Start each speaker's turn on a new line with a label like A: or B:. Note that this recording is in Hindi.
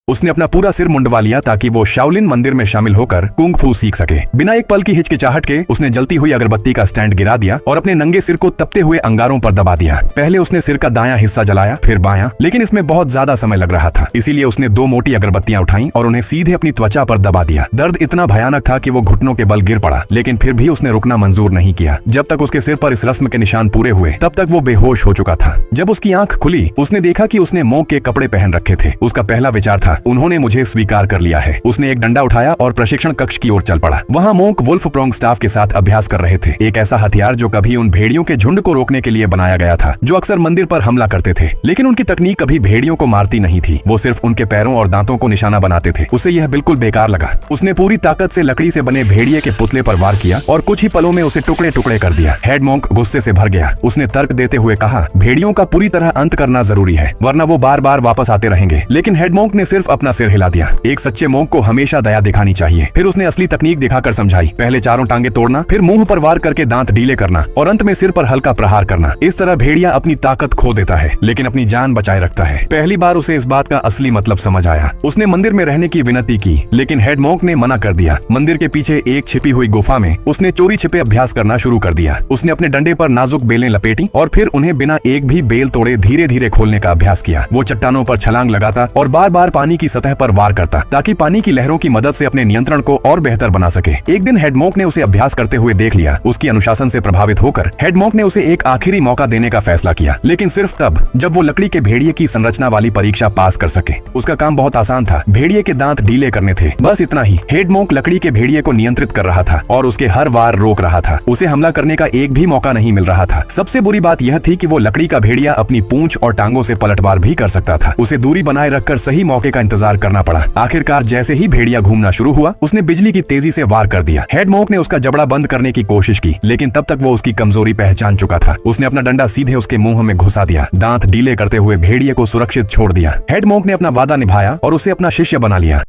A: उसने अपना पूरा सिर मुंडवा लिया ताकि वो शाओलिन मंदिर में शामिल होकर कुंग फू सीख सके। बिना एक पल की हिचकिचाहट के उसने जलती हुई अगरबत्ती का स्टैंड गिरा दिया और अपने नंगे सिर को तपते हुए अंगारों पर दबा दिया। पहले उसने सिर का दायां हिस्सा जलाया, फिर बायां, लेकिन इसमें बहुत ज्यादा समय लग रहा था, इसीलिए उसने 2 मोटी अगरबत्तियां उठाई और उन्हें सीधे अपनी त्वचा पर दबा दिया। दर्द इतना भयानक था कि वो घुटनों के बल गिर पड़ा, लेकिन फिर भी उसने रुकना मंजूर नहीं किया। जब तक उसके सिर पर इस रस्म के निशान पूरे हुए तब तक वो बेहोश हो चुका था। जब उसकी आंख खुली उसने देखा कि उसने मोंक के कपड़े पहन रखे थे। उसका पहला विचार था, उन्होंने मुझे स्वीकार कर लिया है। उसने एक डंडा उठाया और प्रशिक्षण कक्ष की ओर चल पड़ा। वहाँ मोंक वुल्फ प्रोंग स्टाफ के साथ अभ्यास कर रहे थे, एक ऐसा हथियार जो कभी उन भेड़ियों के झुंड को रोकने के लिए बनाया गया था जो अक्सर मंदिर पर हमला करते थे। लेकिन उनकी तकनीक कभी भेड़ियों को मारती नहीं थी, वो सिर्फ उनके पैरों और दांतों को निशाना बनाते थे। उसे यह बिल्कुल बेकार लगा। उसने पूरी ताकत से लकड़ी से बने भेड़िए के पुतले पर वार किया और कुछ ही पलों में उसे टुकड़े टुकड़े कर दिया। हेड मोंक गुस्से से भर गया। उसने तर्क देते हुए कहा, भेड़ियों का पूरी तरह अंत करना जरूरी है, वरना वो बार बार वापस आते रहेंगे। लेकिन हेड मोंक ने सिर्फ अपना सिर हिला दिया। एक सच्चे मोंक को हमेशा दया दिखानी चाहिए। फिर उसने असली तकनीक दिखाकर समझाई, पहले चारों टांगे तोड़ना, फिर मुंह पर वार करके दांत ढीले करना और अंत में सिर पर हल्का प्रहार करना। इस तरह भेड़िया अपनी ताकत खो देता है लेकिन अपनी जान बचाए रखता है। पहली बार उसे इस बात का असली मतलब समझ आया। उसने मंदिर में रहने की विनती की लेकिन हेड मोंक ने मना कर दिया। मंदिर के पीछे एक छिपी हुई गुफा में उसने चोरी छिपे अभ्यास करना शुरू कर दिया। उसने अपने डंडे पर नाजुक बेलें लपेटी और फिर उन्हें बिना एक भी बेल तोड़े धीरे धीरे खोलने का अभ्यास किया। वो चट्टानों पर छलांग लगाता और बार बार पानी की सतह पर वार करता ताकि पानी की लहरों की मदद से अपने नियंत्रण को और बेहतर बना सके। एक दिन हेड मोंक ने उसे अभ्यास करते हुए देख लिया। उसकी अनुशासन से प्रभावित होकर हेड मोंक ने उसे एक आखिरी मौका देने का फैसला किया, लेकिन सिर्फ तब जब वो लकड़ी के भेड़िए की संरचना वाली परीक्षा पास कर सके। उसका काम बहुत आसान था, भेड़िए के दांत ढीले करने थे, बस इतना ही। हेड मोंक लकड़ी के भेड़िए को नियंत्रित कर रहा था और उसके हर वार रोक रहा था। उसे हमला करने का एक भी मौका नहीं मिल रहा था। सबसे बुरी बात यह थी कि वो लकड़ी का भेड़िया अपनी पूंछ और टांगों से पलटवार भी कर सकता था। उसे दूरी बनाए रखकर सही मौके का इंतजार करना पड़ा। आखिरकार जैसे ही भेड़िया घूमना शुरू हुआ उसने बिजली की तेजी से वार कर दिया। हेड मोंक ने उसका जबड़ा बंद करने की कोशिश की लेकिन तब तक वो उसकी कमजोरी पहचान चुका था। उसने अपना डंडा सीधे उसके मुंह में घुसा दिया, दांत ढीले करते हुए भेड़िए को सुरक्षित छोड़ दिया। हेड मोंक ने अपना वादा निभाया और उसे अपना शिष्य बना लिया।